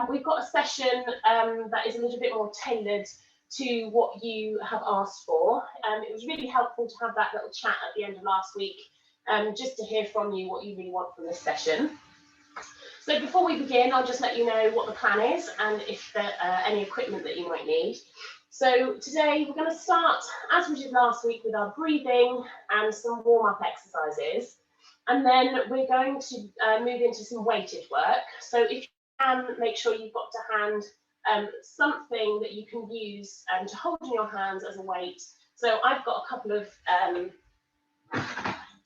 We've got a session that is a little bit more tailored to what you have asked for. It was really helpful to have that little chat at the end of last week, just to hear from you what you really want from this session. So before we begin, I'll just let you know what the plan is and if there any equipment that you might need. So today we're going to start, as we did last week, with our breathing and some warm-up exercises. And then we're going to move into some weighted work. So if you can, make sure you've got to hand something that you can use to hold in your hands as a weight. So I've got a couple of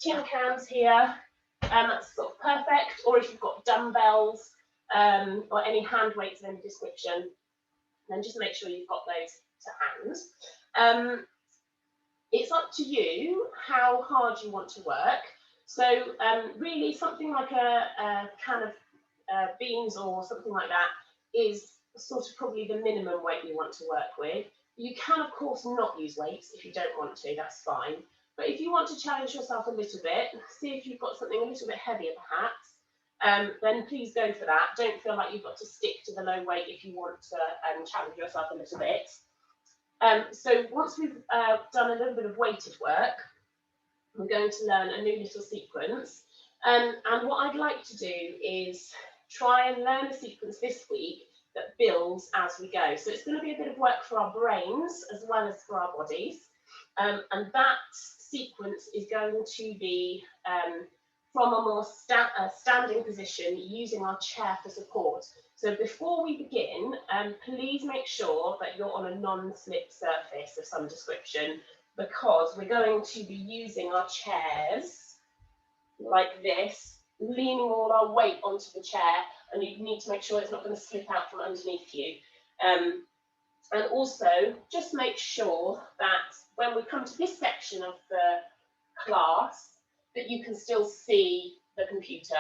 tin cans here. That's sort of perfect. Or if you've got dumbbells or any hand weights of any description, then just make sure you've got those to hand. It's up to you how hard you want to work. So really something like a can of beans or something like that is sort of probably the minimum weight you want to work with. You can, of course, not use weights if you don't want to, that's fine. But if you want to challenge yourself a little bit, see if you've got something a little bit heavier perhaps, then please go for that. Don't feel like you've got to stick to the low weight if you want to challenge yourself a little bit. So once we've done a little bit of weighted work, we're going to learn a new little sequence. And what I'd like to do is try and learn a sequence this week that builds as we go. So it's going to be a bit of work for our brains as well as for our bodies. And that sequence is going to be from a more standing position using our chair for support. So before we begin, please make sure that you're on a non-slip surface of some description, because we're going to be using our chairs like this, leaning all our weight onto the chair, and you need to make sure it's not going to slip out from underneath you. And also, just make sure that when we come to this section of the class, that you can still see the computer.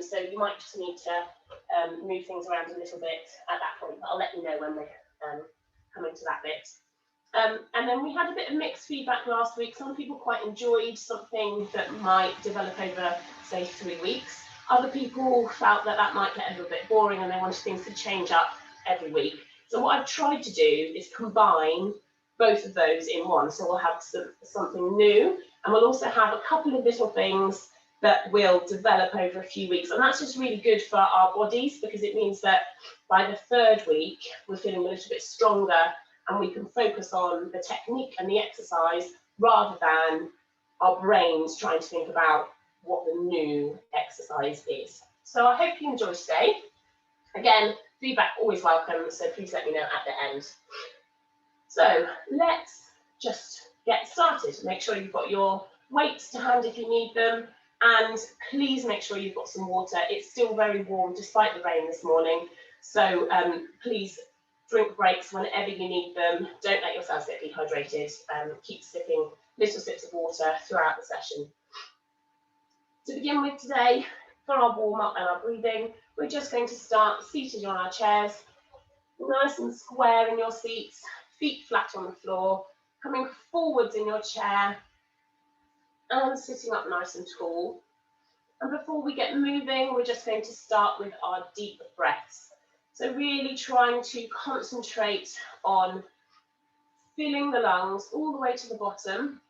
So you might just need to move things around a little bit at that point, but I'll let you know when we're coming to that bit. And then we had a bit of mixed feedback last week. Some people quite enjoyed something that might develop over, say, 3 weeks. Other people felt that that might get a little bit boring and they wanted things to change up every week. So what I've tried to do is combine both of those in one. So we'll have something new, and we'll also have a couple of little things that will develop over a few weeks. And that's just really good for our bodies, because it means that by the 3rd week, we're feeling a little bit stronger and we can focus on the technique and the exercise rather than our brains trying to think about what the new exercise is. So I hope you enjoy today. Again, feedback always welcome, so please let me know at the end. So let's just get started. Make sure you've got your weights to hand if you need them, and please make sure you've got some water. It's still very warm despite the rain this morning, so please drink breaks whenever you need them. Don't let yourselves get dehydrated. Keep sipping little sips of water throughout the session. To begin with today, for our warm-up and our breathing, we're just going to start seated on our chairs, nice and square in your seats, feet flat on the floor, coming forwards in your chair, and sitting up nice and tall. And before we get moving, we're just going to start with our deep breaths. So really trying to concentrate on filling the lungs all the way to the bottom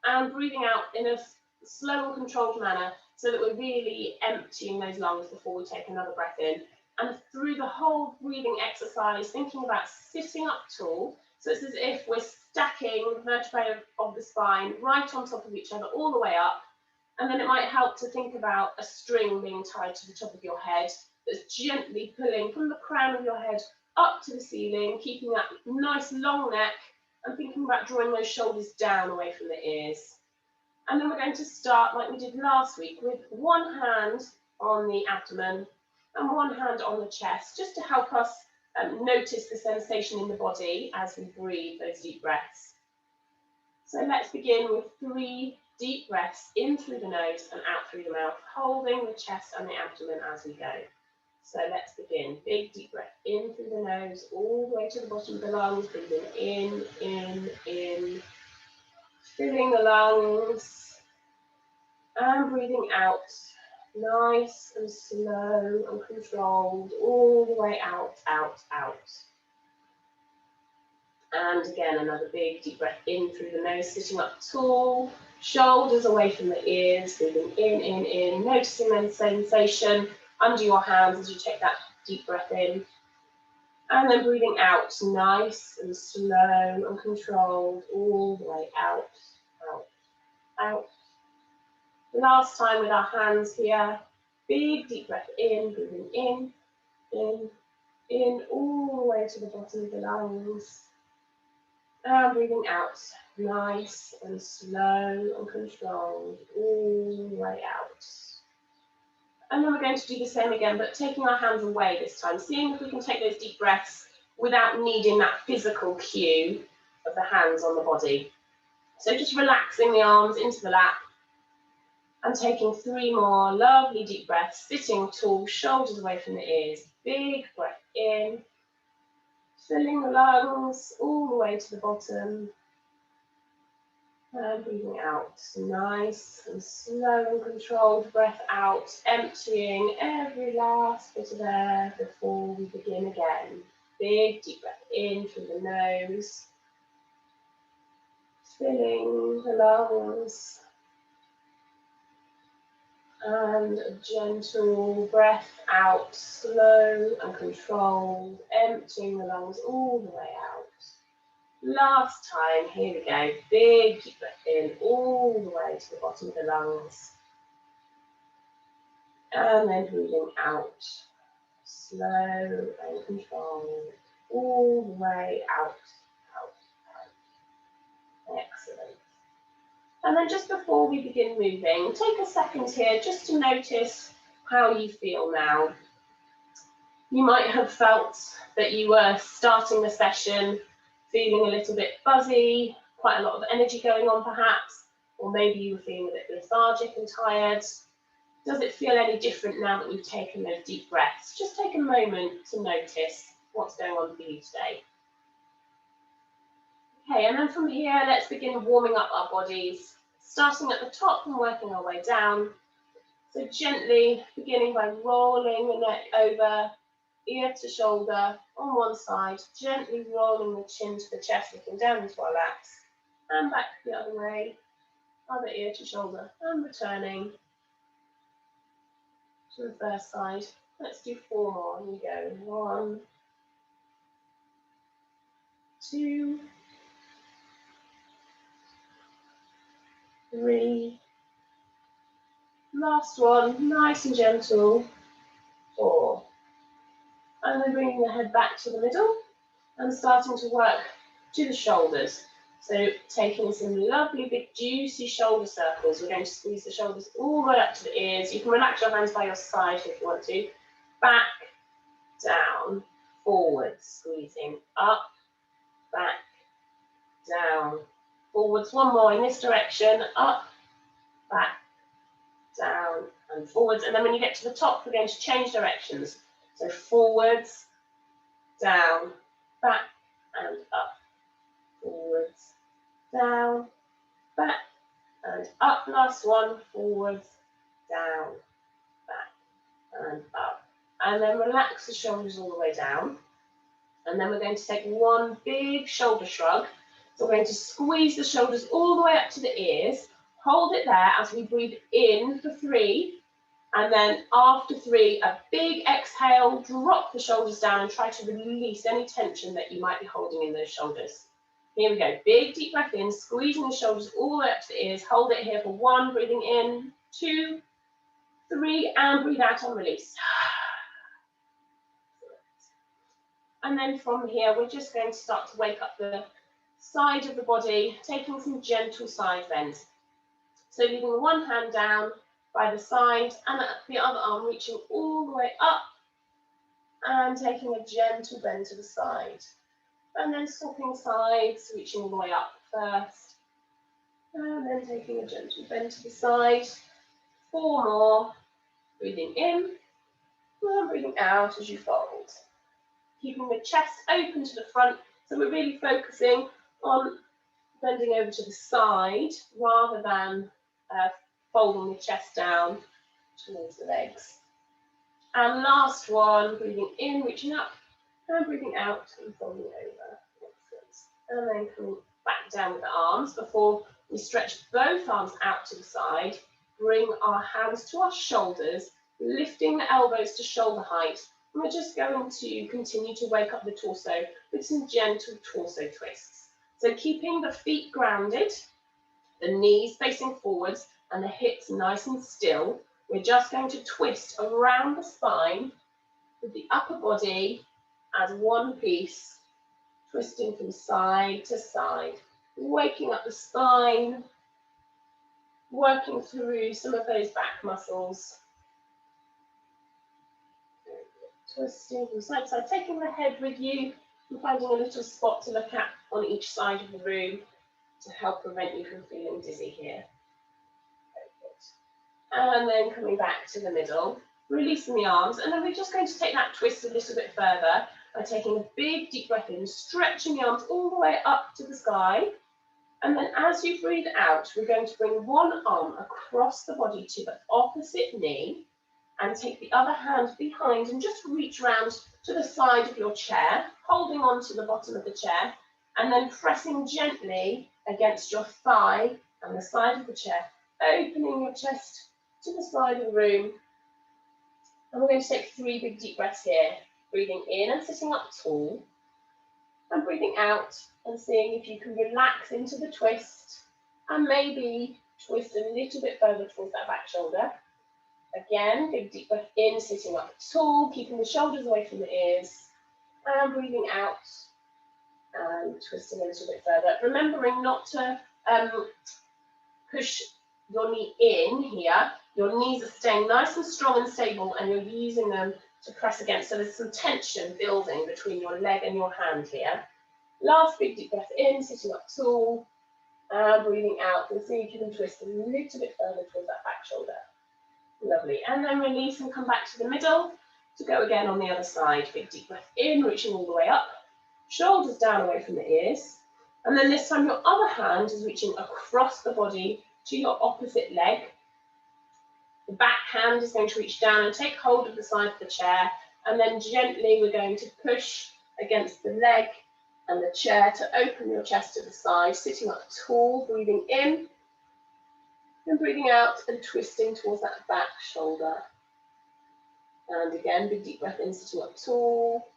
and breathing out in a slow and controlled manner, so that we're really emptying those lungs before we take another breath in. And through the whole breathing exercise, thinking about sitting up tall. So it's as if we're stacking the vertebrae of the spine right on top of each other all the way up. And then it might help to think about a string being tied to the top of your head that's gently pulling from the crown of your head up to the ceiling, keeping that nice long neck, and thinking about drawing those shoulders down away from the ears. And then we're going to start like we did last week, with one hand on the abdomen and one hand on the chest, just to help us notice the sensation in the body as we breathe those deep breaths. So let's begin with 3 deep breaths in through the nose and out through the mouth, holding the chest and the abdomen as we go. So let's begin. Big deep breath in through the nose, all the way to the bottom of the lungs, breathing in, filling the lungs, and breathing out Nice and slow and controlled, all the way out, out, out. And again, another big deep breath in through the nose, sitting up tall, shoulders away from the ears, breathing in, noticing the sensation under your hands as you take that deep breath in. And then breathing out, nice and slow and controlled, all the way out, out, out. Last time with our hands here, big deep breath in, breathing in, all the way to the bottom of the lungs. And breathing out, nice and slow and controlled, all the way out. And then we're going to do the same again, but taking our hands away this time, seeing if we can take those deep breaths without needing that physical cue of the hands on the body. So just relaxing the arms into the lap and taking 3 more lovely deep breaths, sitting tall, shoulders away from the ears. Big breath in, filling the lungs all the way to the bottom. And breathing out, nice and slow and controlled breath out, emptying every last bit of air before we begin again. Big deep breath in through the nose, filling the lungs. And a gentle breath out, slow and controlled, emptying the lungs all the way out. Last time, here we go, big deep breath in all the way to the bottom of the lungs. And then breathing out, slow and controlled, all the way out, out, out. Excellent. And then just before we begin moving, take a second here just to notice how you feel now. You might have felt that you were starting the session feeling a little bit buzzy, quite a lot of energy going on perhaps, or maybe you were feeling a bit lethargic and tired. Does it feel any different now that we've taken those deep breaths? Just take a moment to notice what's going on for you today. Okay, and then from here, let's begin warming up our bodies, starting at the top and working our way down. So gently beginning by rolling the neck over, ear to shoulder on one side, gently rolling the chin to the chest, looking down into our laps, and back the other way, other ear to shoulder, and returning to the first side. Let's do 4 more. Here we go. 1, 2, 3. Last one, nice and gentle. 4. And then bringing the head back to the middle and starting to work to the shoulders. So taking some lovely big juicy shoulder circles. We're going to squeeze the shoulders all the way up to the ears. You can relax your hands by your side if you want to. Back, down, forward, squeezing up, back, down, forwards. 1 more in this direction, up, back, down, and forwards. And then when you get to the top, we're going to change directions. So forwards, down, back, and up. Forwards, down, back, and up. Last one, forwards, down, back, and up. And then relax the shoulders all the way down. And then we're going to take 1 big shoulder shrug. So we're going to squeeze the shoulders all the way up to the ears. Hold it there as we breathe in for 3. And then after 3, a big exhale, drop the shoulders down and try to release any tension that you might be holding in those shoulders. Here we go, big deep breath in, squeezing the shoulders all the way up to the ears. Hold it here for 1, breathing in, 2, 3, and breathe out and release. And then from here, we're just going to start to wake up the side of the body, taking some gentle side bends. So leaving one hand down by the side and the other arm reaching all the way up and taking a gentle bend to the side. And then swapping sides, reaching all the way up first. And then taking a gentle bend to the side. 4 more. Breathing in and breathing out as you fold. Keeping the chest open to the front. So we're really focusing on bending over to the side rather than folding the chest down. towards the legs. And last one, breathing in, reaching up, and breathing out and folding over. Excellent. And then coming back down with the arms before we stretch both arms out to the side. Bring our hands to our shoulders, lifting the elbows to shoulder height. And we're just going to continue to wake up the torso with some gentle torso twists. So keeping the feet grounded, the knees facing forwards and the hips nice and still. We're just going to twist around the spine with the upper body as one piece, twisting from side to side, waking up the spine, working through some of those back muscles. Twisting from side to side, taking the head with you and finding a little spot to look at on each side of the room to help prevent you from feeling dizzy here. And then coming back to the middle, releasing the arms, and then we're just going to take that twist a little bit further by taking a big deep breath in, stretching the arms all the way up to the sky. And then as you breathe out, we're going to bring one arm across the body to the opposite knee and take the other hand behind and just reach round to the side of your chair, holding on to the bottom of the chair, and then pressing gently against your thigh and the side of the chair, opening your chest to the side of the room. And we're going to take 3 big deep breaths here, breathing in and sitting up tall, and breathing out and seeing if you can relax into the twist and maybe twist a little bit further towards that back shoulder. Again, big deep breath in, sitting up tall, keeping the shoulders away from the ears, and breathing out and twisting a little bit further. Remembering not to push your knee in here. Your knees are staying nice and strong and stable, and you're using them to press against. So there's some tension building between your leg and your hand here. Last big deep breath in, sitting up tall, and breathing out. And see if you can twist a little bit further towards that back shoulder. Lovely. And then release and come back to the middle to go again on the other side. Big deep breath in, reaching all the way up. Shoulders down away from the ears. And then this time your other hand is reaching across the body to your opposite leg. The back hand is going to reach down and take hold of the side of the chair. And then gently we're going to push against the leg and the chair to open your chest to the side, sitting up tall, breathing in and breathing out and twisting towards that back shoulder. And again, big deep breath in, sitting up tall,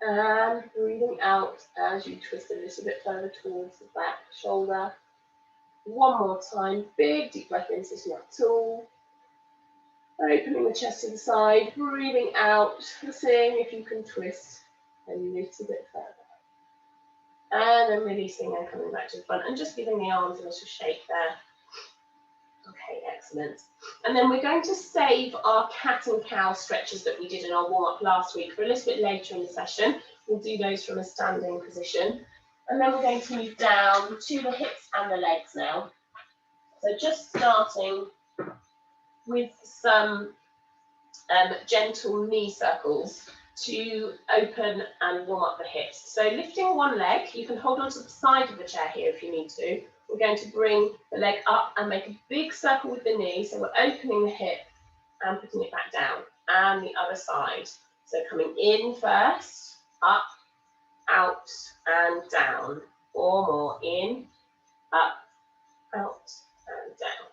and breathing out as you twist a little bit further towards the back shoulder. One more time, big deep breath in, sitting up tall, opening the chest to the side, breathing out, and seeing if you can twist a little bit further. And then releasing and coming back to the front and just giving the arms a little shake there. Okay, excellent. And then we're going to save our cat and cow stretches that we did in our warm-up last week for a little bit later in the session. We'll do those from a standing position. And then we're going to move down to the hips and the legs now. So just starting with some gentle knee circles to open and warm up the hips. So lifting one leg, you can hold onto the side of the chair here if you need to. We're going to bring the leg up and make a big circle with the knee. So we're opening the hip and putting it back down. And the other side. So coming in first, up, out, and down. 4 more. In, up, out, and down.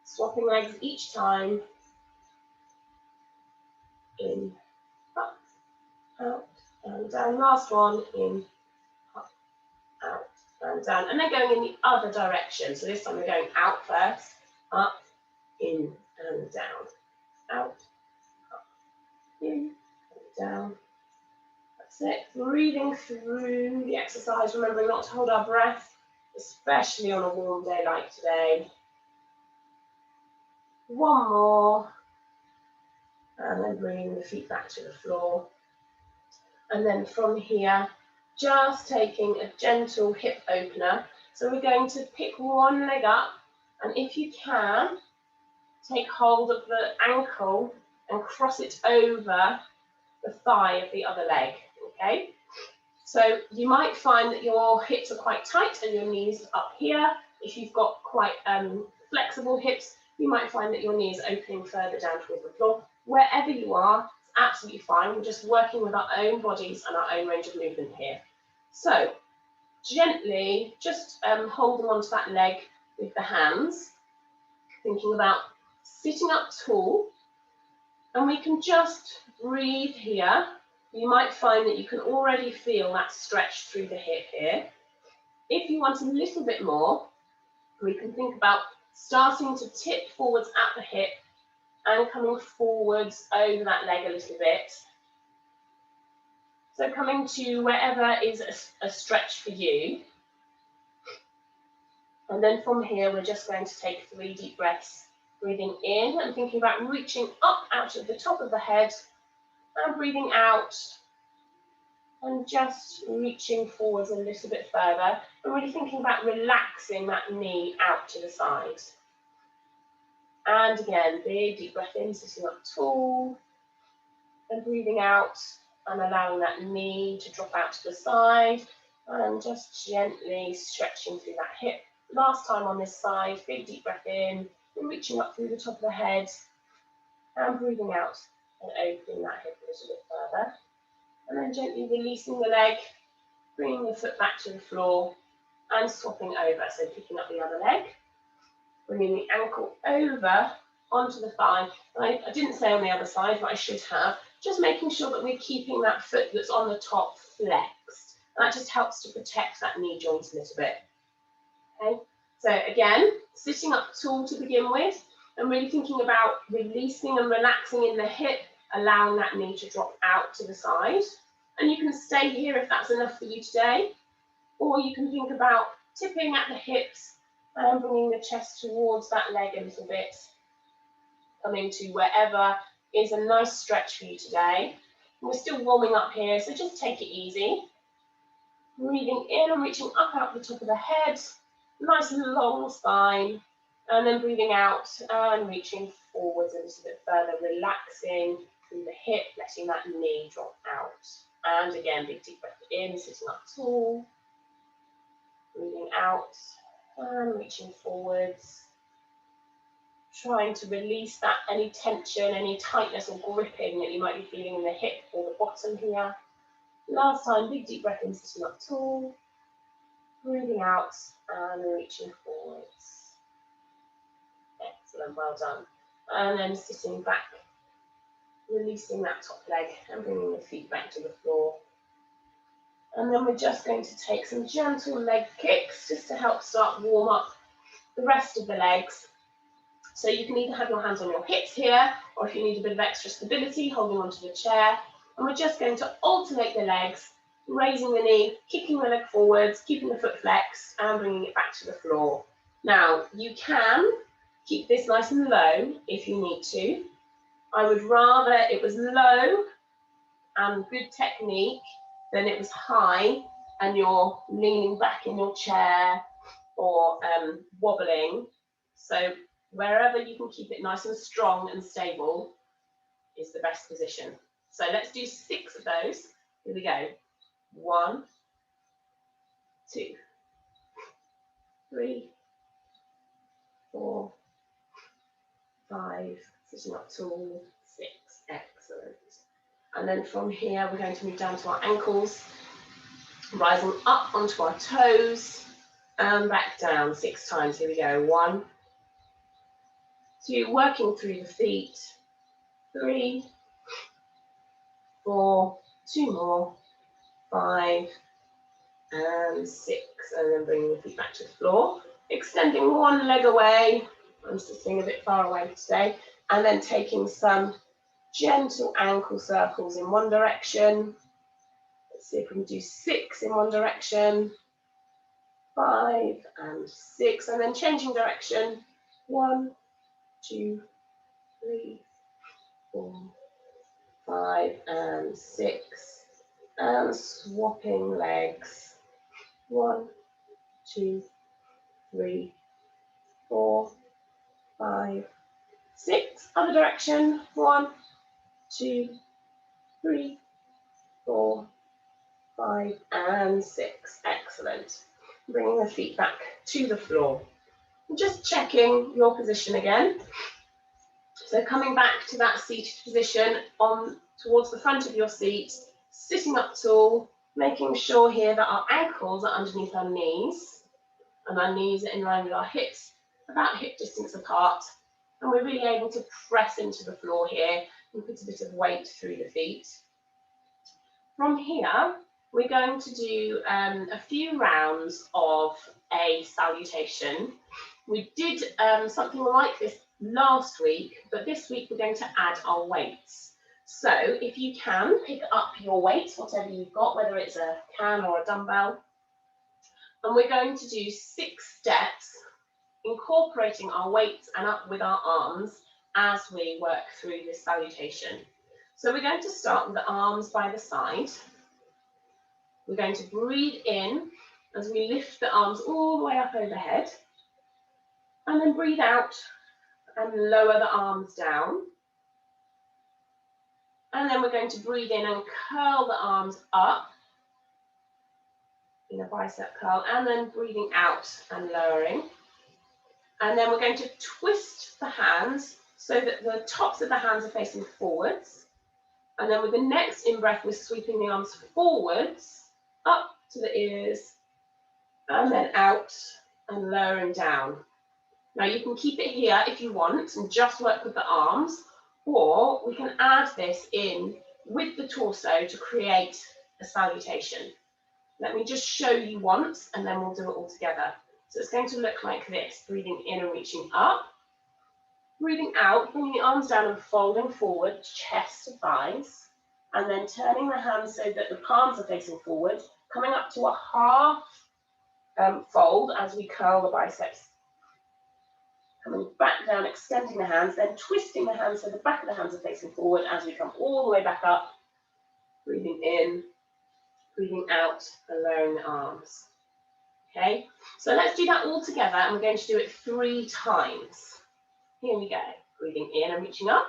Swapping legs each time. In, up, out, and down. Last one. In, up, out, and down. And then going in the other direction. So this time we're going out first, up, in, and down. Out, up, in, and down. That's it. Breathing through the exercise, remembering not to hold our breath, especially on a warm day like today. One more. And then bringing the feet back to the floor. And then from here, just taking a gentle hip opener. So we're going to pick one leg up, and if you can, take hold of the ankle and cross it over the thigh of the other leg, okay? So you might find that your hips are quite tight and your knees up here. If you've got quite flexible hips, you might find that your knee is opening further down towards the floor. Wherever you are, it's absolutely fine. We're just working with our own bodies and our own range of movement here. So gently just holding onto that leg with the hands, thinking about sitting up tall, and we can just breathe here. You might find that you can already feel that stretch through the hip here. If you want a little bit more, we can think about starting to tip forwards at the hip and coming forwards over that leg a little bit. So coming to wherever is a stretch for you. And then from here, we're just going to take 3 deep breaths. Breathing in and thinking about reaching up out of the top of the head, and breathing out and just reaching forwards a little bit further, and really thinking about relaxing that knee out to the side. And again, big deep breath in, sitting up tall, and breathing out and allowing that knee to drop out to the side, and just gently stretching through that hip. Last time on this side, big deep breath in, and reaching up through the top of the head, and breathing out and opening that hip a little bit further. And then gently releasing the leg, bringing the foot back to the floor, and swapping over. So picking up the other leg, bringing the ankle over onto the thigh. And I didn't say on the other side, but I should have. Just making sure that we're keeping that foot that's on the top flexed. And that just helps to protect that knee joint a little bit. Okay, so again, sitting up tall to begin with, and really thinking about releasing and relaxing in the hip, allowing that knee to drop out to the side. And you can stay here if that's enough for you today, or you can think about tipping at the hips and bringing the chest towards that leg a little bit, coming to wherever is a nice stretch for you today. And we're still warming up here, so just take it easy. Breathing in and reaching up out the top of the head, nice long spine, and then breathing out and reaching forwards a little bit further, relaxing through the hip, letting that knee drop out. And again, big deep breath in, sitting up tall, breathing out and reaching forwards, trying to release that any tension, any tightness or gripping that you might be feeling in the hip or the bottom here. Last time, big deep breath in, sitting up tall, breathing out and reaching forwards. Excellent, well done. And then sitting back, releasing that top leg and bringing the feet back to the floor. And then we're just going to take some gentle leg kicks just to help start warm up the rest of the legs. So you can either have your hands on your hips here, or if you need a bit of extra stability, holding onto the chair. And we're just going to alternate the legs, raising the knee, kicking the leg forwards, keeping the foot flexed, and bringing it back to the floor. Now, you can keep this nice and low if you need to. I would rather it was low and good technique than it was high and you're leaning back in your chair or wobbling. So wherever you can keep it nice and strong and stable is the best position. So let's do 6 of those. Here we go. 1, 2, 3, 4, 5, sitting up tall, 6, excellent. And then from here, we're going to move down to our ankles, rising up onto our toes, and back down 6 times. Here we go. 1, 2, working through the feet, 3, 4, 2 more, 5, and 6, and then bringing the feet back to the floor, extending one leg away. I'm sitting a bit far away today, and then taking some gentle ankle circles in one direction. Let's see if we can do 6 in one direction, 5 and 6, and then changing direction. 1, 2, 3, 4, 5 and 6, and swapping legs. 1, 2, 3, 4, 5, 6. Other direction. 1, 2, 3, 4, 5 and 6. Excellent. Bringing the feet back to the floor. Just checking your position again. So coming back to that seated position on towards the front of your seat, sitting up tall, making sure here that our ankles are underneath our knees and our knees are in line with our hips, about hip distance apart. And we're really able to press into the floor here and put a bit of weight through the feet. From here, we're going to do a few rounds of a salutation. We did something like this last week, but this week we're going to add our weights. So if you can, pick up your weights, whatever you've got, whether it's a can or a dumbbell, and we're going to do 6 steps, incorporating our weights and up with our arms as we work through this salutation. So we're going to start with the arms by the side. We're going to breathe in as we lift the arms all the way up overhead, and then breathe out and lower the arms down. And then we're going to breathe in and curl the arms up in a bicep curl, and then breathing out and lowering. And then we're going to twist the hands so that the tops of the hands are facing forwards. And then with the next in-breath, we're sweeping the arms forwards, up to the ears, and then out and lowering down. Now you can keep it here if you want and just work with the arms, or we can add this in with the torso to create a salutation. Let me just show you once and then we'll do it all together. So it's going to look like this, breathing in and reaching up, breathing out, bringing the arms down and folding forward, chest to thighs, and then turning the hands so that the palms are facing forward, coming up to a half fold as we curl the biceps. Coming back down, extending the hands, then twisting the hands so the back of the hands are facing forward as we come all the way back up, breathing in, breathing out, and lowering the arms. Okay, so let's do that all together, and we're going to do it 3 times. Here we go. Breathing in and reaching up.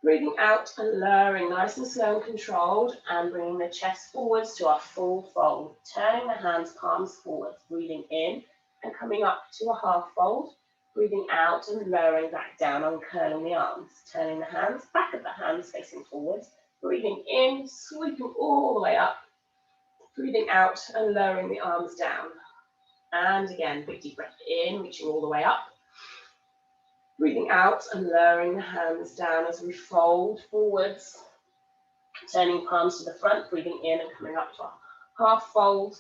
Breathing out and lowering, nice and slow and controlled, and bringing the chest forwards to our full fold. Turning the hands, palms forwards. Breathing in and coming up to a half fold. Breathing out and lowering back down, uncurling the arms. Turning the hands, back of the hands facing forwards. Breathing in, sweeping all the way up. Breathing out and lowering the arms down. And again, big deep breath in, reaching all the way up. Breathing out and lowering the hands down as we fold forwards. Turning palms to the front, breathing in and coming up to a half fold.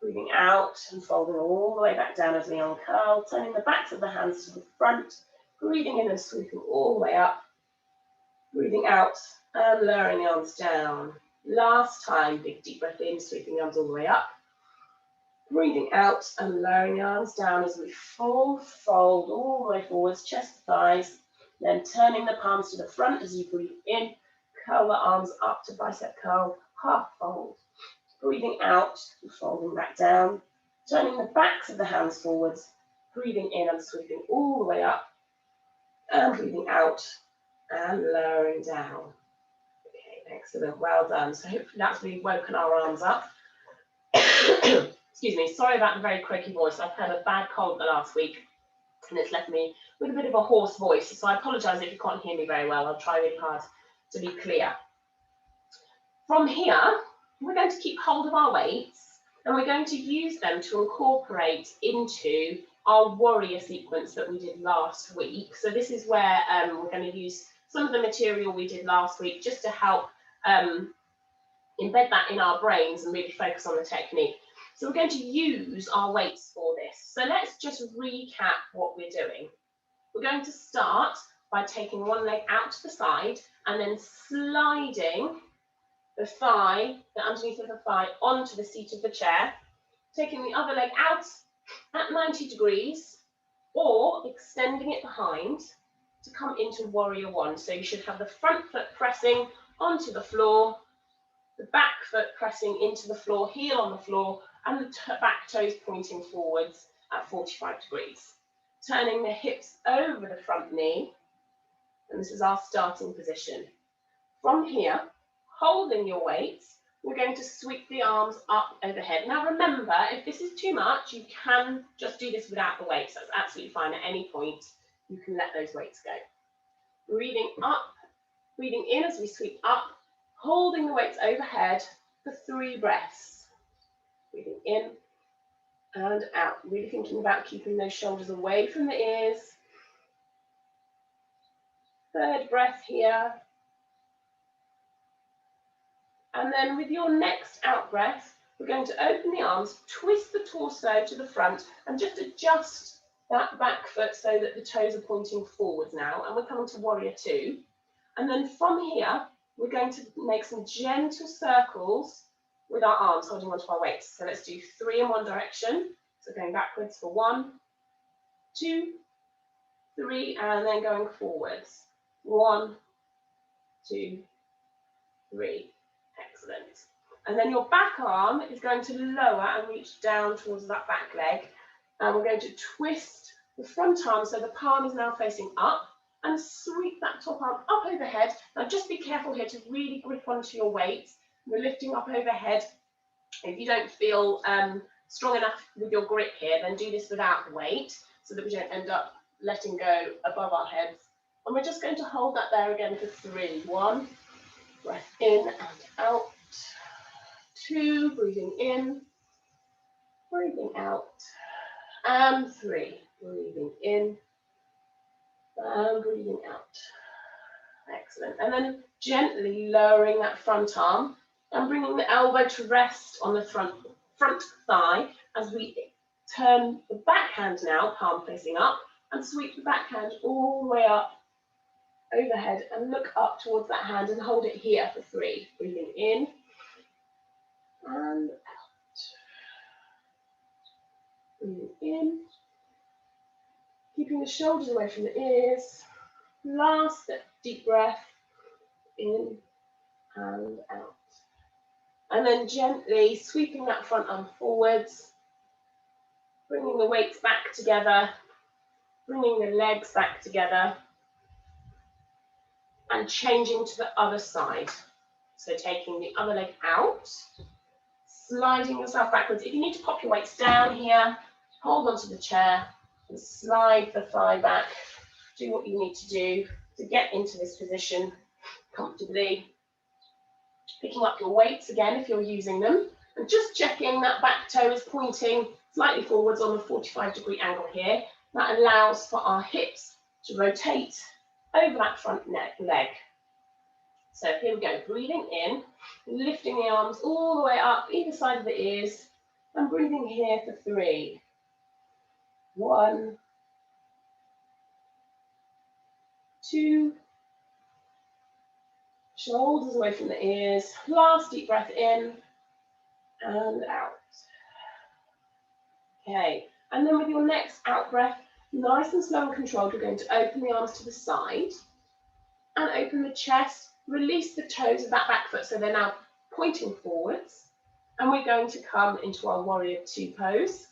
Breathing out and folding all the way back down as we uncurl. Turning the backs of the hands to the front. Breathing in and sweeping all the way up. Breathing out and lowering the arms down. Last time, big deep breath in, sweeping the arms all the way up. Breathing out and lowering the arms down as we full fold all the way forwards, chest to thighs. Then turning the palms to the front as you breathe in. Curl the arms up to bicep curl, half fold. Breathing out and folding back down. Turning the backs of the hands forwards. Breathing in and sweeping all the way up. And breathing out and lowering down. Excellent, well done. So hopefully that's really woken our arms up. Excuse me, sorry about the very croaky voice. I've had a bad cold the last week and it's left me with a bit of a hoarse voice. So I apologise if you can't hear me very well. I'll try really hard to be clear. From here, we're going to keep hold of our weights and we're going to use them to incorporate into our warrior sequence that we did last week. So this is where we're going to use some of the material we did last week just to help embed that in our brains and really focus on the technique. So we're going to use our weights for this. So let's just recap what we're doing. We're going to start by taking one leg out to the side and then sliding the thigh, the underneath of the thigh, onto the seat of the chair, taking the other leg out at 90 degrees or extending it behind to come into warrior one. So you should have the front foot pressing onto the floor, the back foot pressing into the floor, heel on the floor, and the back toes pointing forwards at 45 degrees. Turning the hips over the front knee, and this is our starting position. From here, holding your weights, we're going to sweep the arms up overhead. Now remember, if this is too much, you can just do this without the weights. That's absolutely fine. At any point, you can let those weights go. Breathing up, breathing in as we sweep up, holding the weights overhead for 3 breaths. Breathing in and out. Really thinking about keeping those shoulders away from the ears. 3rd breath here. And then with your next out breath, we're going to open the arms, twist the torso to the front, and just adjust that back foot so that the toes are pointing forwards now. And we're coming to warrior 2. And then from here, we're going to make some gentle circles with our arms holding onto our weights. So let's do 3 in one direction. So going backwards for 1, 2, 3, and then going forwards. 1, 2, 3. Excellent. And then your back arm is going to lower and reach down towards that back leg. And we're going to twist the front arm so the palm is now facing up and sweep that top arm up overhead. Now just be careful here to really grip onto your weights. We're lifting up overhead. If you don't feel strong enough with your grip here, then do this without the weight so that we don't end up letting go above our heads. And we're just going to hold that there again for 3. 1. Breath in and out. 2, breathing in, breathing out. And 3, breathing in and breathing out. Excellent. And then gently lowering that front arm and bringing the elbow to rest on the front thigh as we turn the back hand now, palm facing up, and sweep the back hand all the way up overhead and look up towards that hand and hold it here for 3. Breathing in and out. Breathing in. Keeping the shoulders away from the ears. Last deep breath. In and out. And then gently sweeping that front arm forwards. Bringing the weights back together. Bringing the legs back together. And changing to the other side. So taking the other leg out, sliding yourself backwards. If you need to pop your weights down here, hold onto the chair and slide the thigh back. Do what you need to do to get into this position comfortably. Picking up your weights again if you're using them, and just checking that back toe is pointing slightly forwards on the 45-degree angle here. That allows for our hips to rotate over that front leg. So here we go, breathing in, lifting the arms all the way up either side of the ears, and breathing here for 3. 1, 2, shoulders away from the ears, last deep breath in and out. Okay, and then with your next out breath, nice and slow and controlled, we're going to open the arms to the side and open the chest. Release the toes of that back foot so they're now pointing forwards. And we're going to come into our warrior 2 pose.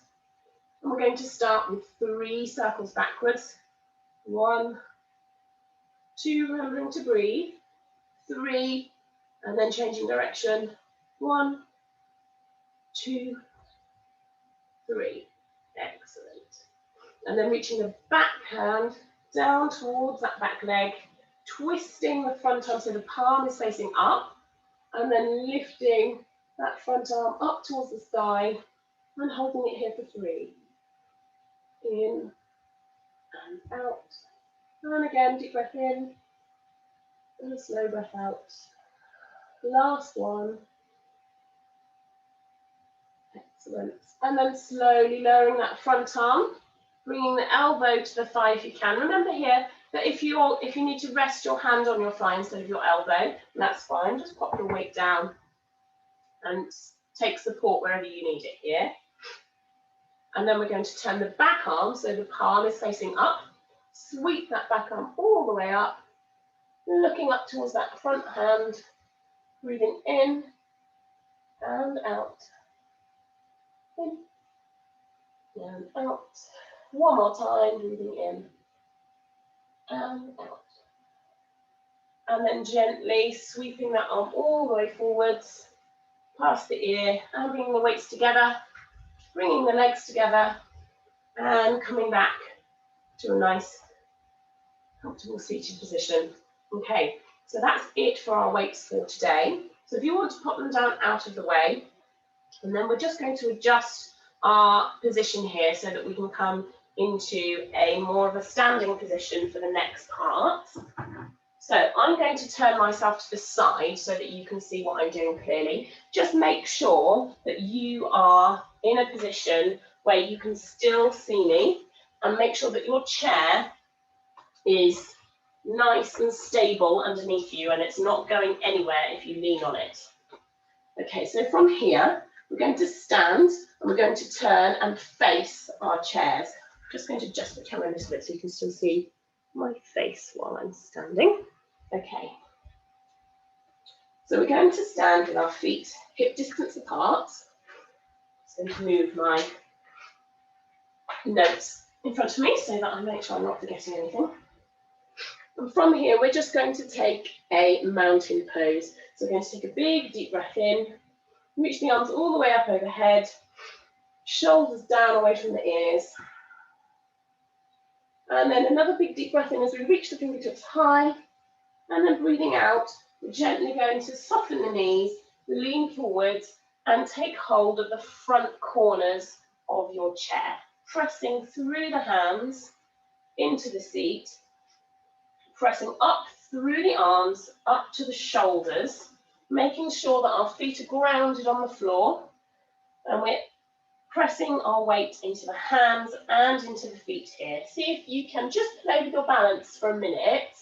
And we're going to start with 3 circles backwards. 1, 2, remembering to breathe. 3, and then changing direction. 1, 2, 3. Excellent. And then reaching the back hand down towards that back leg. Twisting the front arm so the palm is facing up, and then lifting that front arm up towards the thigh and holding it here for 3. In and out. And again, deep breath in and a slow breath out. Last one. Excellent. And then slowly lowering that front arm, bringing the elbow to the thigh if you can. Remember here, that if you need to rest your hand on your thigh instead of your elbow, that's fine. Just pop your weight down and take support wherever you need it here. And then we're going to turn the back arm so the palm is facing up. Sweep that back arm all the way up, looking up towards that front hand, breathing in and out. In and out. One more time, breathing in and out. And then gently sweeping that arm all the way forwards, past the ear, and bringing the weights together, bringing the legs together, and coming back to a nice, comfortable seated position. Okay, so that's it for our weights for today. So if you want to pop them down out of the way, and then we're just going to adjust our position here so that we can come into a more of a standing position for the next part. So I'm going to turn myself to the side so that you can see what I'm doing clearly. Just make sure that you are in a position where you can still see me, and make sure that your chair is nice and stable underneath you and it's not going anywhere if you lean on it. Okay, so from here, we're going to stand and we're going to turn and face our chairs. I'm just going to adjust the camera a little bit so you can still see my face while I'm standing. Okay, so we're going to stand with our feet hip distance apart. I'm going to move my notes in front of me so that I make sure I'm not forgetting anything. And from here, we're just going to take a mountain pose. So we're going to take a big deep breath in, reach the arms all the way up overhead, shoulders down away from the ears. And then another big deep breath in as we reach the fingertips high. And then breathing out, we're gently going to soften the knees, lean forwards, and take hold of the front corners of your chair, pressing through the hands into the seat, pressing up through the arms, up to the shoulders, making sure that our feet are grounded on the floor, and we're pressing our weight into the hands and into the feet here. See if you can just play with your balance for a minute,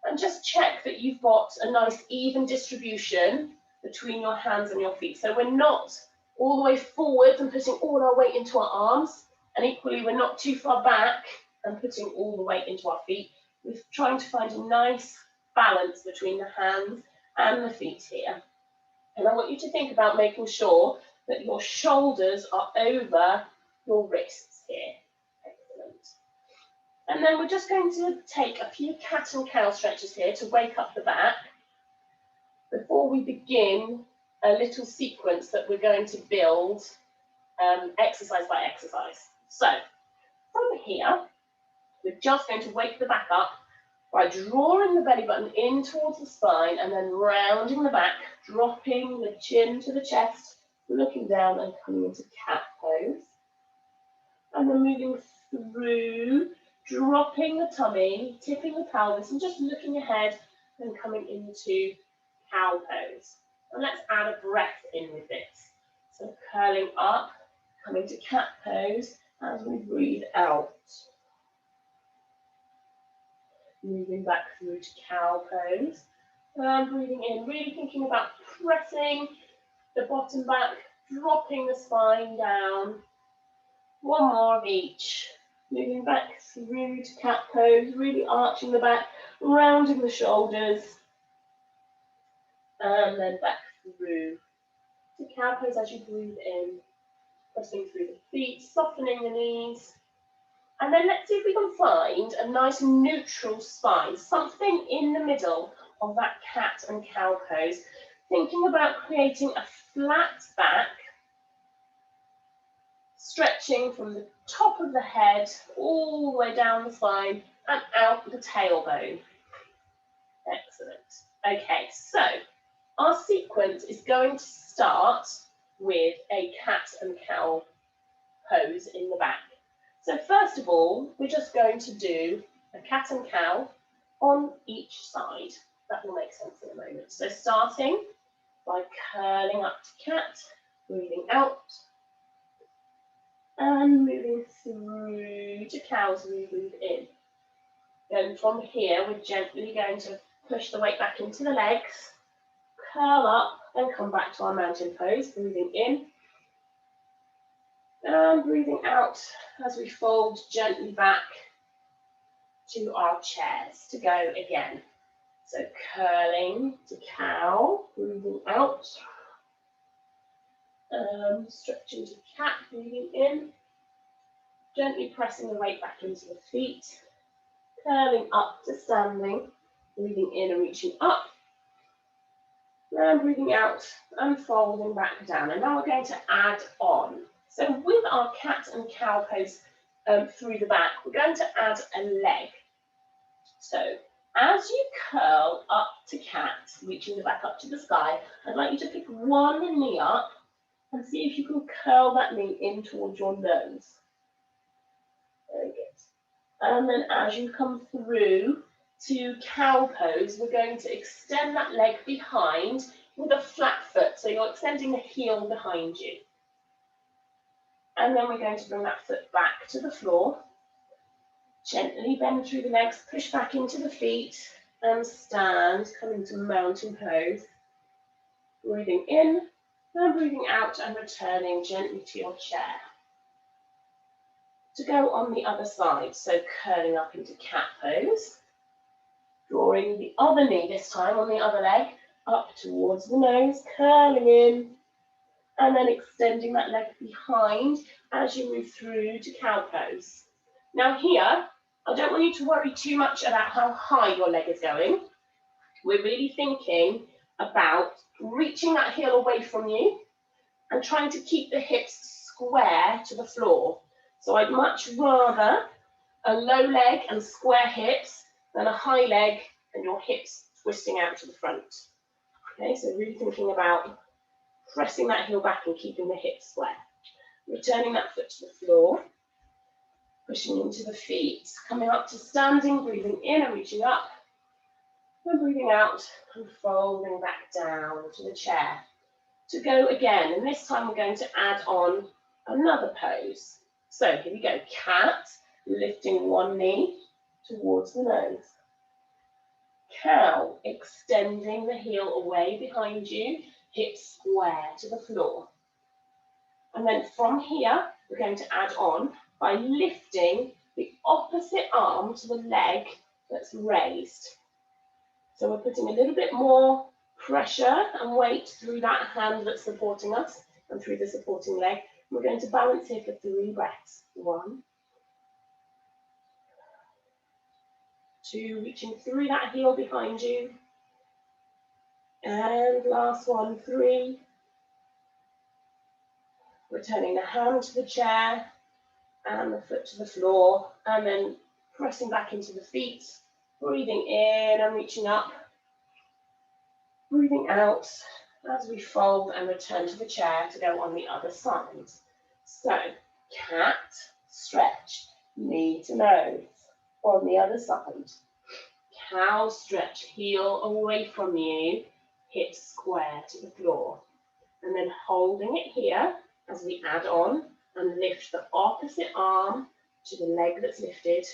and just check that you've got a nice even distribution between your hands and your feet. So we're not all the way forward and putting all our weight into our arms, and equally we're not too far back and putting all the weight into our feet. We're trying to find a nice balance between the hands and the feet here. And I want you to think about making sure that your shoulders are over your wrists here. Excellent. And then we're just going to take a few cat and cow stretches here to wake up the back before we begin a little sequence that we're going to build exercise by exercise. So from here, we're just going to wake the back up by drawing the belly button in towards the spine and then rounding the back, dropping the chin to the chest, looking down and coming into cat pose. And then moving through, dropping the tummy, tipping the pelvis, and just looking ahead and coming into cow pose. And let's add a breath in with this. So curling up, coming to cat pose as we breathe out. Moving back through to cow pose. And breathing in, really thinking about pressing the bottom back, dropping the spine down. One more of each. Moving back through to cat pose, really arching the back, rounding the shoulders. And then back through to cow pose as you breathe in. Pressing through the feet, softening the knees. And then let's see if we can find a nice neutral spine, something in the middle of that cat and cow pose. Thinking about creating a flat back, stretching from the top of the head all the way down the spine and out the tailbone. Excellent. Okay, so our sequence is going to start with a cat and cow pose in the back. So first of all, we're just going to do a cat and cow on each side. That will make sense in a moment. So starting by curling up to cat, breathing out, and moving through to cow as we breathe in. Then from here, we're gently going to push the weight back into the legs, curl up, and come back to our mountain pose, breathing in. And breathing out as we fold gently back to our chairs to go again. So curling to cow, breathing out. Stretching to cat, breathing in. Gently pressing the weight back into the feet. Curling up to standing, breathing in and reaching up. And breathing out and folding back down. And now we're going to add on. So with our cat and cow pose through the back, we're going to add a leg. So as you curl up to cat, reaching the back up to the sky, I'd like you to pick one knee up and see if you can curl that knee in towards your nose. Very good. And then as you come through to cow pose, we're going to extend that leg behind with a flat foot. So you're extending the heel behind you. And then we're going to bring that foot back to the floor. Gently bend through the legs, push back into the feet and stand, coming to mountain pose. Breathing in and breathing out and returning gently to your chair. To go on the other side, so curling up into cat pose. Drawing the other knee this time on the other leg up towards the nose, curling in and then extending that leg behind as you move through to cow pose. Now here, I don't want you to worry too much about how high your leg is going. We're really thinking about reaching that heel away from you and trying to keep the hips square to the floor. So I'd much rather a low leg and square hips than a high leg and your hips twisting out to the front. Okay, so really thinking about pressing that heel back and keeping the hips square. Returning that foot to the floor, pushing into the feet, coming up to standing, breathing in and reaching up, and breathing out and folding back down to the chair. To go again, and this time we're going to add on another pose. So here we go, cat, lifting one knee towards the nose. Cow, extending the heel away behind you, hips square to the floor. And then from here, we're going to add on by lifting the opposite arm to the leg that's raised. So we're putting a little bit more pressure and weight through that hand that's supporting us and through the supporting leg. We're going to balance here for 3 breaths. 1, 2, reaching through that heel behind you. And last one, 3. Returning the hand to the chair and the foot to the floor, and then pressing back into the feet, breathing in and reaching up, breathing out as we fold and return to the chair to go on the other side. So, cat, stretch, knee to nose. On the other side, cow, stretch, heel away from you, hips square to the floor. And then holding it here as we add on and lift the opposite arm to the leg that's lifted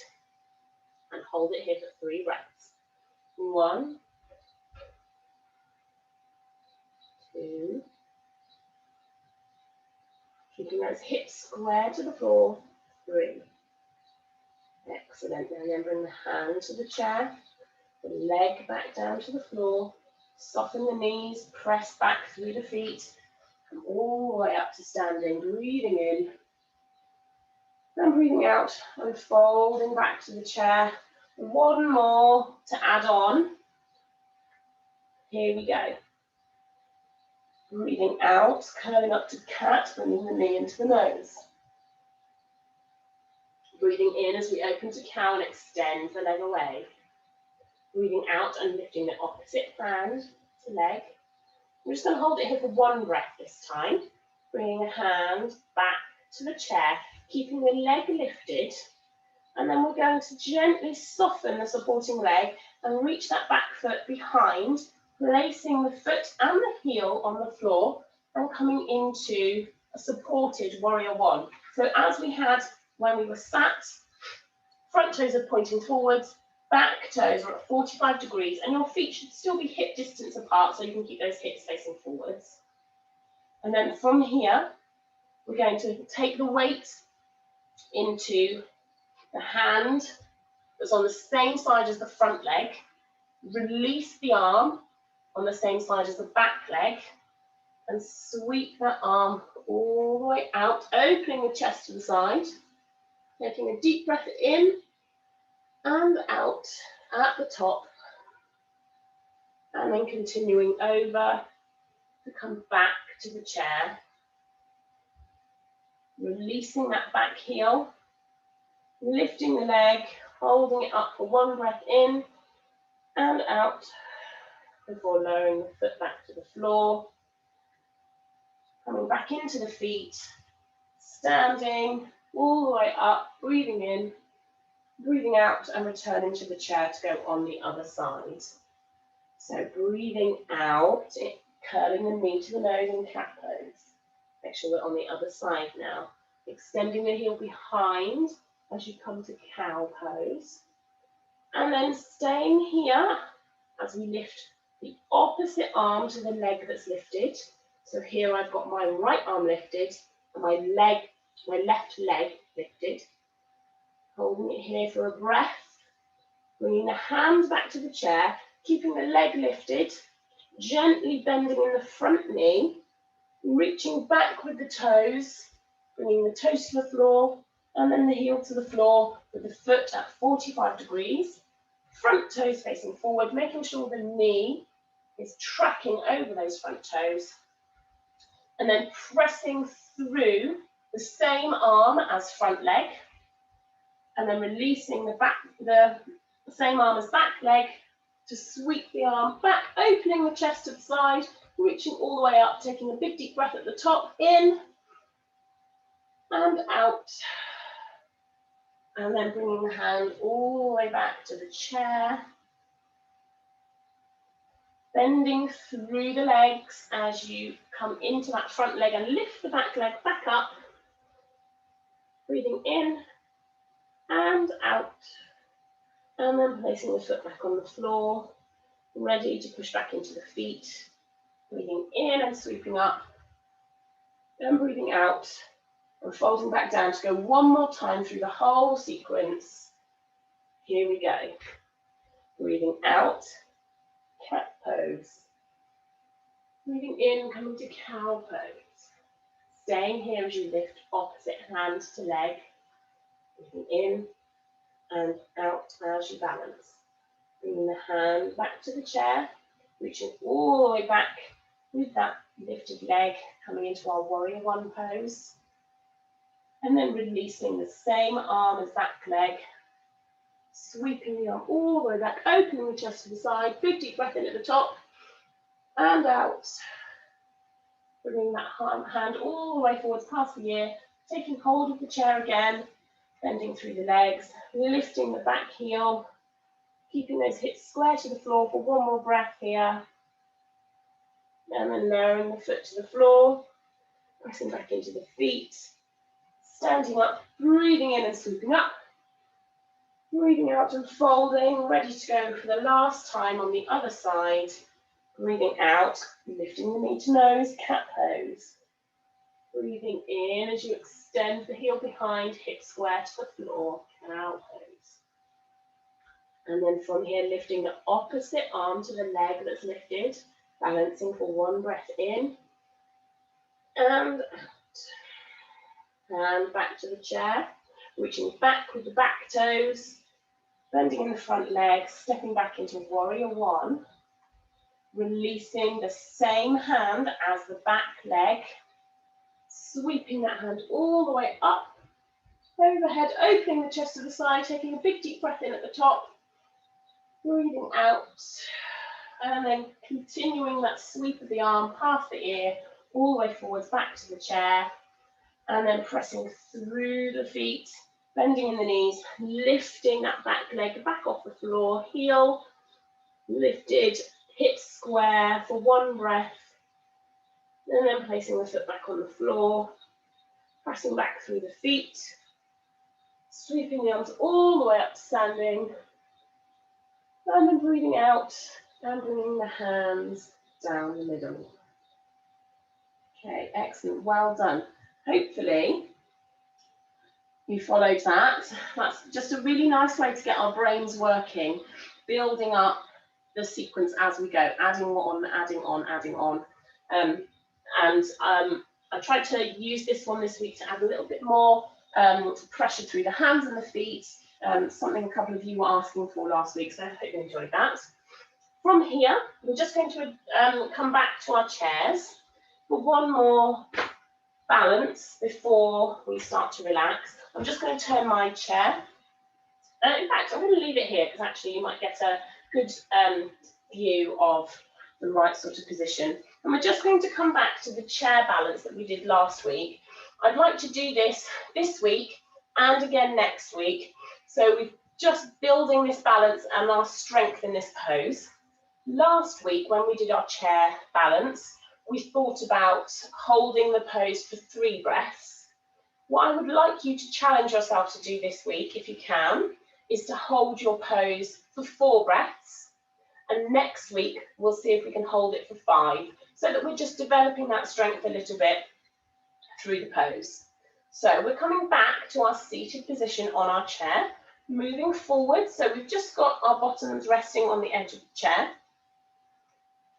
and hold it here for 3 breaths. 1, 2, keeping those hips square to the floor, 3. Excellent. And then bring the hand to the chair, the leg back down to the floor, soften the knees, press back through the feet, and all the way up to standing, breathing in, and breathing out, and folding back to the chair. 1 more to add on. Here we go. Breathing out, curling up to cat, bringing the knee into the nose. Breathing in as we open to cow and extend the leg away. Breathing out and lifting the opposite hand to leg. We're just going to hold it here for 1 breath this time. Bringing a hand back to the chair, keeping the leg lifted. And then we're going to gently soften the supporting leg and reach that back foot behind, placing the foot and the heel on the floor and coming into a supported warrior 1. So as we had when we were sat, front toes are pointing forwards, back toes are at 45 degrees, and your feet should still be hip distance apart so you can keep those hips facing forwards. And then from here, we're going to take the weight into the hand that's on the same side as the front leg, release the arm on the same side as the back leg, and sweep that arm all the way out, opening the chest to the side, taking a deep breath in and out at the top, And then continuing over to come back to the chair. Releasing that back heel, lifting the leg, holding it up for one breath in and out before lowering the foot back to the floor. Coming back into the feet, standing all the way up, breathing in, breathing out, and returning to the chair to go on the other side. So breathing out, curling the knee to the nose in cat pose. Make sure we're on the other side now. Extending the heel behind as you come to cow pose. And then staying here as we lift the opposite arm to the leg that's lifted. So here I've got my right arm lifted and my left leg lifted. Holding it here for a breath. Bringing the hands back to the chair, keeping the leg lifted, gently bending in the front knee, reaching back with the toes, bringing the toes to the floor, and then the heel to the floor with the foot at 45 degrees, front toes facing forward, making sure the knee is tracking over those front toes, and then pressing through the same arm as front leg, and then releasing the same arm as back leg to sweep the arm back, opening the chest to the side, reaching all the way up, taking a big deep breath at the top, in and out. And then bringing the hand all the way back to the chair. Bending through the legs as you come into that front leg and lift the back leg back up. Breathing in and out. And then placing the foot back on the floor, ready to push back into the feet. Breathing in and sweeping up. Then breathing out and folding back down to go one more time through the whole sequence. Here we go. Breathing out, cat pose. Breathing in, coming to cow pose. Staying here as you lift opposite hand to leg. Breathing in and out as you balance. Bringing the hand back to the chair, reaching all the way back with that lifted leg, coming into our warrior one pose. And then releasing the same arm as back leg, sweeping the arm all the way back, opening the chest to the side, big deep breath in at the top and out. Bringing that hand all the way forwards past the ear, taking hold of the chair again, bending through the legs, lifting the back heel, keeping those hips square to the floor for one more breath here. And then lowering the foot to the floor, pressing back into the feet, standing up, breathing in and sweeping up, breathing out and folding, ready to go for the last time on the other side. Breathing out, lifting the knee to nose, cat pose. Breathing in as you extend the heel behind, hip square to the floor, cow pose. And then from here, lifting the opposite arm to the leg that's lifted, balancing for one breath in and out. Hand back to the chair, reaching back with the back toes, bending in the front leg, stepping back into warrior one, releasing the same hand as the back leg, sweeping that hand all the way up, overhead, opening the chest to the side, taking a big deep breath in at the top, breathing out, and then continuing that sweep of the arm past the ear, all the way forwards back to the chair, and then pressing through the feet, bending in the knees, lifting that back leg back off the floor, heel lifted, hips square for one breath, and then placing the foot back on the floor, pressing back through the feet, sweeping the arms all the way up to standing, and then breathing out and bringing the hands down the middle. Okay, excellent, well done. Hopefully you followed that. That's just a really nice way to get our brains working, building up the sequence as we go, adding on, adding on, adding on. I tried to use this one this week to add a little bit more pressure through the hands and the feet, something a couple of you were asking for last week, so I hope you enjoyed that. From here, we're just going to come back to our chairs for one more balance before we start to relax. I'm just going to turn my chair. In fact, I'm going to leave it here because actually you might get a good view of the right sort of position. And we're just going to come back to the chair balance that we did last week. I'd like to do this week and again next week. So we're just building this balance and our strength in this pose. Last week, when we did our chair balance, we thought about holding the pose for 3 breaths. What I would like you to challenge yourself to do this week, if you can, is to hold your pose for 4 breaths. And next week, we'll see if we can hold it for 5, so that we're just developing that strength a little bit through the pose. So we're coming back to our seated position on our chair, moving forward. So we've just got our bottoms resting on the edge of the chair,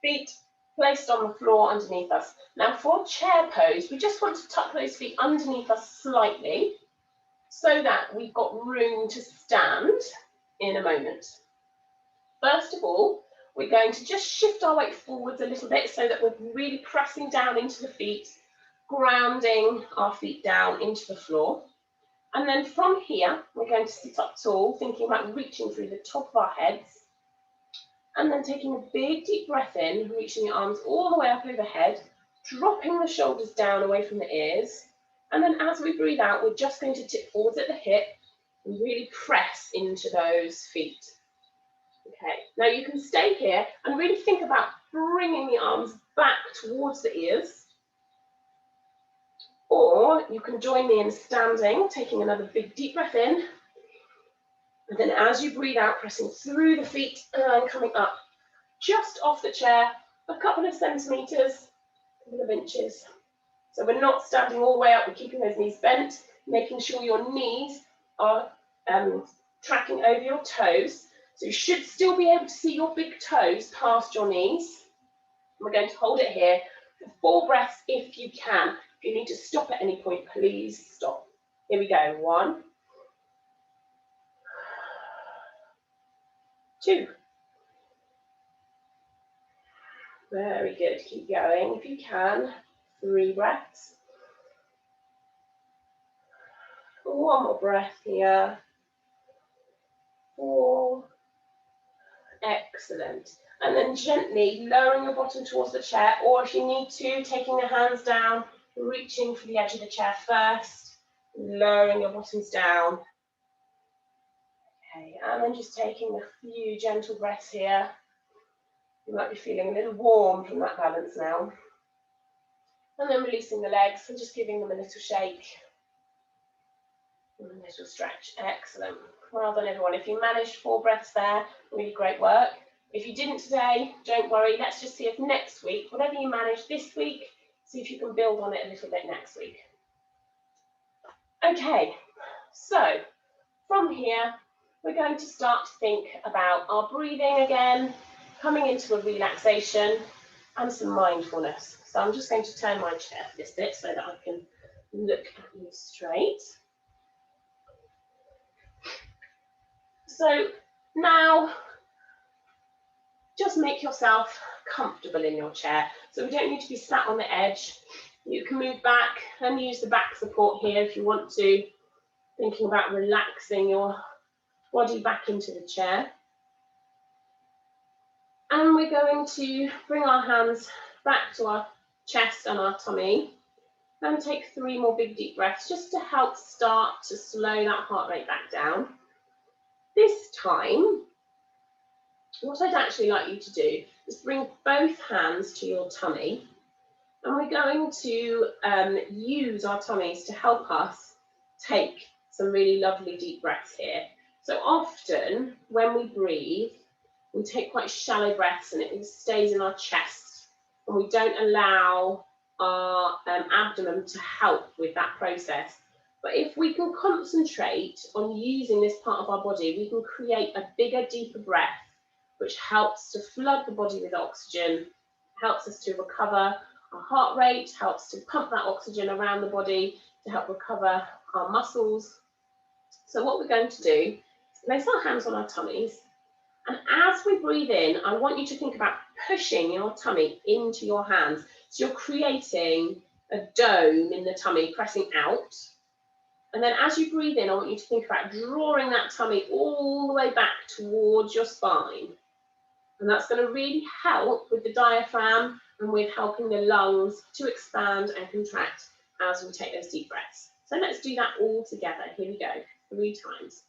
feet placed on the floor underneath us. Now for chair pose, we just want to tuck those feet underneath us slightly so that we've got room to stand in a moment. First of all, we're going to just shift our weight forwards a little bit so that we're really pressing down into the feet, grounding our feet down into the floor. And then from here, we're going to sit up tall, thinking about reaching through the top of our heads. And then taking a big deep breath in, reaching your arms all the way up overhead, dropping the shoulders down away from the ears. And then as we breathe out, we're just going to tip forwards at the hip and really press into those feet. Okay, now you can stay here and really think about bringing the arms back towards the ears. Or you can join me in standing, taking another big deep breath in. And then as you breathe out, pressing through the feet and coming up just off the chair, a couple of centimetres, a couple of inches. So we're not standing all the way up, we're keeping those knees bent, making sure your knees are tracking over your toes. So you should still be able to see your big toes past your knees. We're going to hold it here for 4 breaths if you can. If you need to stop at any point, please stop. Here we go. 1, 2. Very good. Keep going if you can. 3 breaths. 1 more breath here. 4. Excellent. And then gently lowering your bottom towards the chair, or if you need to, taking the hands down, reaching for the edge of the chair first, lowering your bottoms down. Okay, and then just taking a few gentle breaths here. You might be feeling a little warm from that balance now. And then releasing the legs and just giving them a little shake. And a little stretch. Excellent. Well done, everyone. If you managed 4 breaths there, really great work. If you didn't today, don't worry. Let's just see if next week, whatever you managed this week, see if you can build on it a little bit next week. Okay, so from here, we're going to start to think about our breathing again, coming into a relaxation and some mindfulness. So I'm just going to turn my chair this bit so that I can look at you straight. So now, just make yourself comfortable in your chair. So we don't need to be sat on the edge. You can move back and use the back support here if you want to, thinking about relaxing your body back into the chair. And we're going to bring our hands back to our chest and our tummy and take 3 more big deep breaths just to help start to slow that heart rate back down. This time, what I'd actually like you to do is bring both hands to your tummy, and we're going to use our tummies to help us take some really lovely deep breaths here. So often when we breathe, we take quite shallow breaths and it stays in our chest, and we don't allow our abdomen to help with that process. But if we can concentrate on using this part of our body, we can create a bigger, deeper breath, which helps to flood the body with oxygen, helps us to recover our heart rate, helps to pump that oxygen around the body to help recover our muscles. So what we're going to do is place our hands on our tummies, And as we breathe in, I want you to think about pushing your tummy into your hands. So you're creating a dome in the tummy, pressing out. And then as you breathe in, I want you to think about drawing that tummy all the way back towards your spine. And that's going to really help with the diaphragm and with helping the lungs to expand and contract as we take those deep breaths. So let's do that all together. Here we go, 3 times.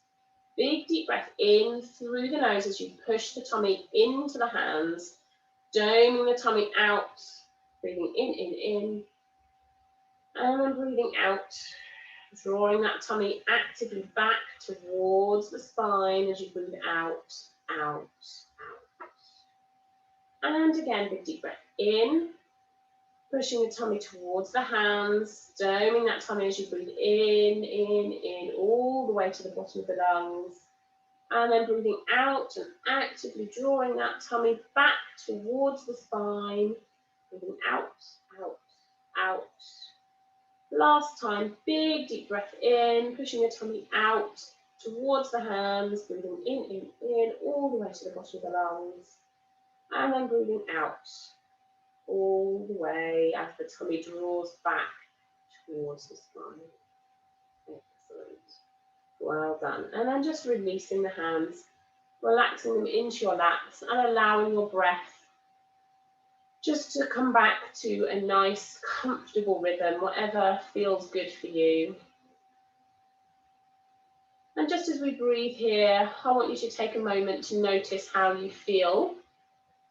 Big deep breath in through the nose as you push the tummy into the hands, doming the tummy out, breathing in, and then breathing out, drawing that tummy actively back towards the spine as you breathe out, out, out. And again, big deep breath in, pushing the tummy towards the hands, doming that tummy as you breathe in, all the way to the bottom of the lungs. And then breathing out and actively drawing that tummy back towards the spine. Breathing out, out, out. Last time, big deep breath in, pushing the tummy out towards the hands, breathing in, all the way to the bottom of the lungs. And then breathing out all the way as the tummy draws back towards the spine. Excellent. Well done. And then just releasing the hands, relaxing them into your laps and allowing your breath just to come back to a nice, comfortable rhythm, whatever feels good for you. And just as we breathe here, I want you to take a moment to notice how you feel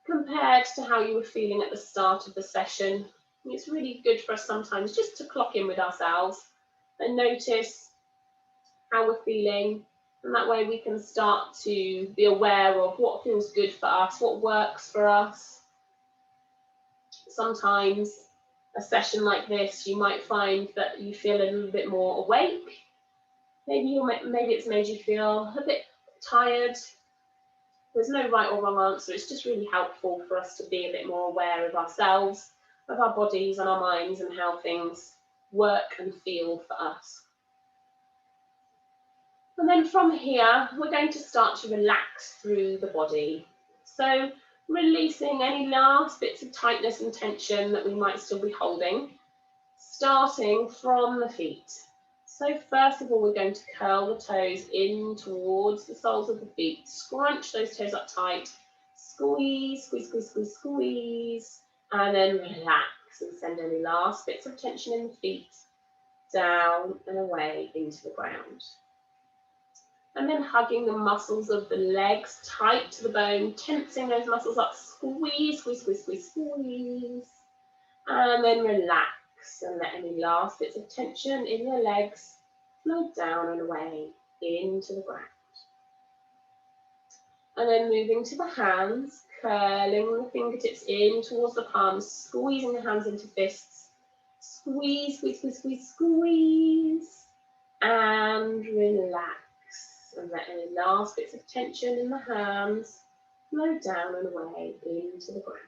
compared to how you were feeling at the start of the session. It's really good for us sometimes just to clock in with ourselves and notice how we're feeling. And that way we can start to be aware of what feels good for us, what works for us. Sometimes a session like this, you might find that you feel a little bit more awake. Maybe it's made you feel a bit tired. There's no right or wrong answer. It's just really helpful for us to be a bit more aware of ourselves, of our bodies and our minds and how things work and feel for us. And then from here, we're going to start to relax through the body. So releasing any last bits of tightness and tension that we might still be holding, starting from the feet. So first of all, we're going to curl the toes in towards the soles of the feet, scrunch those toes up tight, squeeze, squeeze, squeeze, squeeze, squeeze, and then relax and send any last bits of tension in the feet down and away into the ground. And then hugging the muscles of the legs tight to the bone, tensing those muscles up, squeeze, squeeze, squeeze, squeeze, squeeze. And then relax and let any last bits of tension in your legs flow down and away into the ground. And then moving to the hands, curling the fingertips in towards the palms, squeezing the hands into fists. Squeeze, squeeze, squeeze, squeeze, squeeze. And relax. And let any last bits of tension in the hands flow down and away into the ground.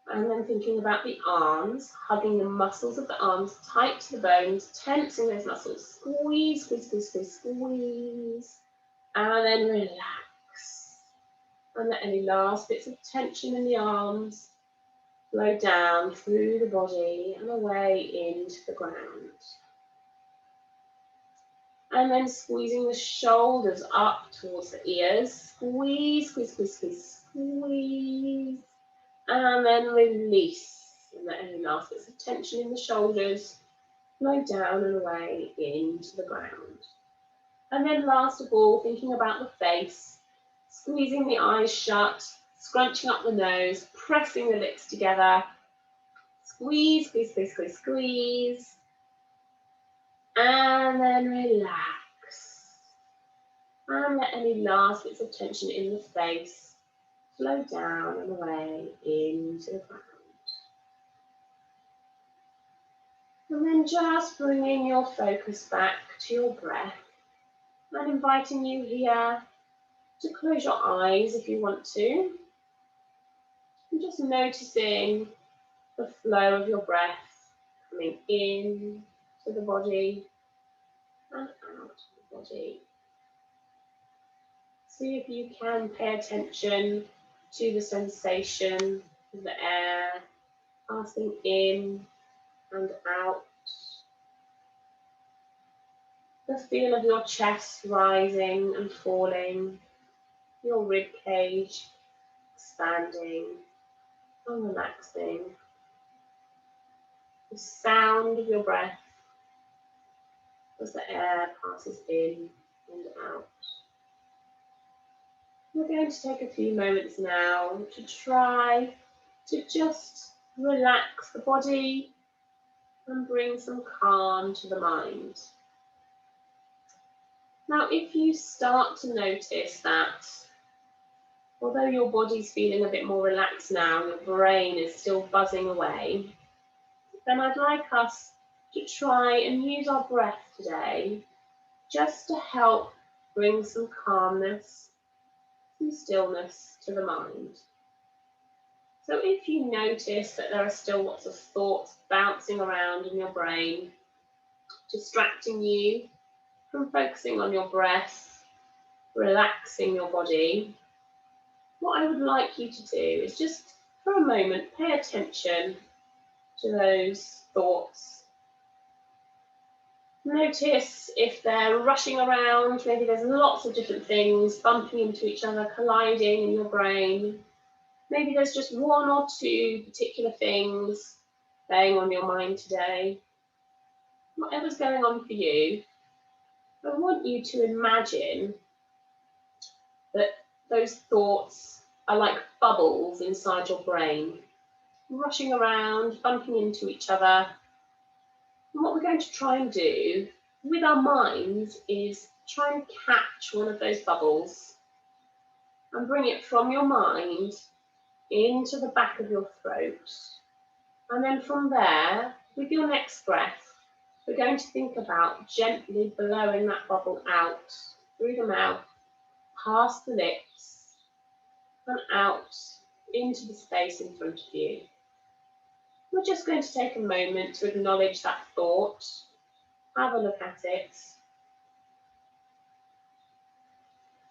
And then thinking about the arms, hugging the muscles of the arms tight to the bones, tensing those muscles. Squeeze, squeeze, squeeze, squeeze, squeeze. And then relax. And let any last bits of tension in the arms flow down through the body and away into the ground. And then squeezing the shoulders up towards the ears. Squeeze, squeeze, squeeze, squeeze, squeeze. And then release. And let any last bits of tension in the shoulders flow down and away into the ground. And then last of all, thinking about the face. Squeezing the eyes shut, scrunching up the nose, pressing the lips together. Squeeze, squeeze, squeeze, squeeze, squeeze. And then relax. And let any last bits of tension in the face flow down and away into the ground. And then just bringing your focus back to your breath and inviting you here to close your eyes if you want to. And just noticing the flow of your breath coming in to the body and out of the body. See if you can pay attention to the sensation of the air passing in and out. The feel of your chest rising and falling, your rib cage expanding and relaxing. The sound of your breath as the air passes in and out. We're going to take a few moments now to try to just relax the body and bring some calm to the mind. Now, if you start to notice that although your body's feeling a bit more relaxed now, your brain is still buzzing away, then I'd like us to try and use our breath today just to help bring some calmness, some stillness to the mind. So if you notice that there are still lots of thoughts bouncing around in your brain, distracting you from focusing on your breath, relaxing your body, what I would like you to do is just for a moment pay attention to those thoughts. Notice if they're rushing around, maybe there's lots of different things bumping into each other, colliding in your brain. Maybe there's just one or two particular things playing on your mind today. Whatever's going on for you, I want you to imagine that those thoughts are like bubbles inside your brain, rushing around, bumping into each other. And what we're going to try and do with our minds is try and catch one of those bubbles and bring it from your mind into the back of your throat. And then from there, with your next breath, we're going to think about gently blowing that bubble out through the mouth, past the lips, and out into the space in front of you. We're just going to take a moment to acknowledge that thought, have a look at it,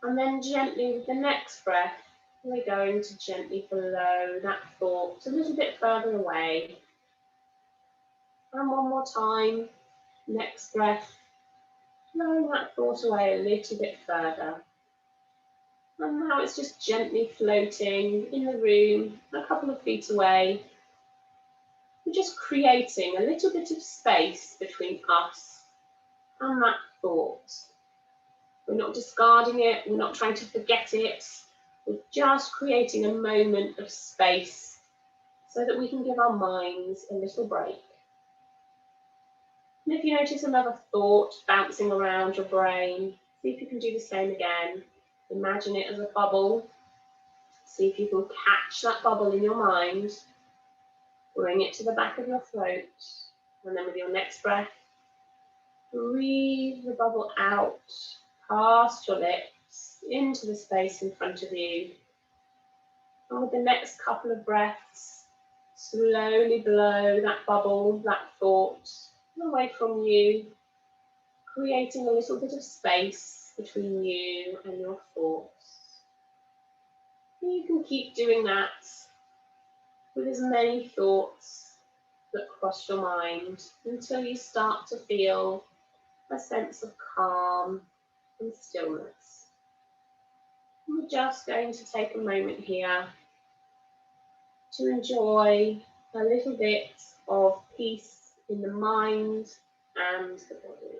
and then gently with the next breath, we're going to gently blow that thought a little bit further away. And one more time, next breath, blowing that thought away a little bit further. And now it's just gently floating in the room, a couple of feet away. We're just creating a little bit of space between us and that thought. We're not discarding it, we're not trying to forget it. We're just creating a moment of space so that we can give our minds a little break. And if you notice another thought bouncing around your brain, see if you can do the same again. Imagine it as a bubble. See if you can catch that bubble in your mind. Bring it to the back of your throat. And then with your next breath, breathe the bubble out past your lips into the space in front of you. And with the next couple of breaths, slowly blow that bubble, that thought, away from you, creating a little bit of space between you and your thoughts. And you can keep doing that with as many thoughts that cross your mind until you start to feel a sense of calm and stillness. And we're just going to take a moment here to enjoy a little bit of peace in the mind and the body.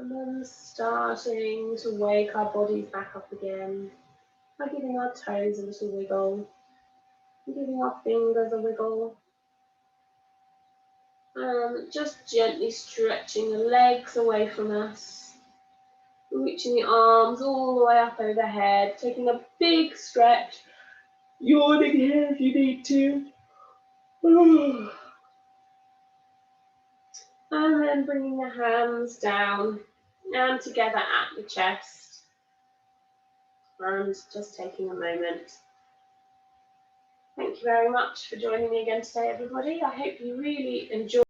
And then starting to wake our bodies back up again by giving our toes a little wiggle, and giving our fingers a wiggle. Just gently stretching the legs away from us, reaching the arms all the way up overhead, taking a big stretch, yawning here if you need to. And then bringing the hands down and together at the chest. And just taking a moment. Thank you very much for joining me again today, everybody. I hope you really enjoyed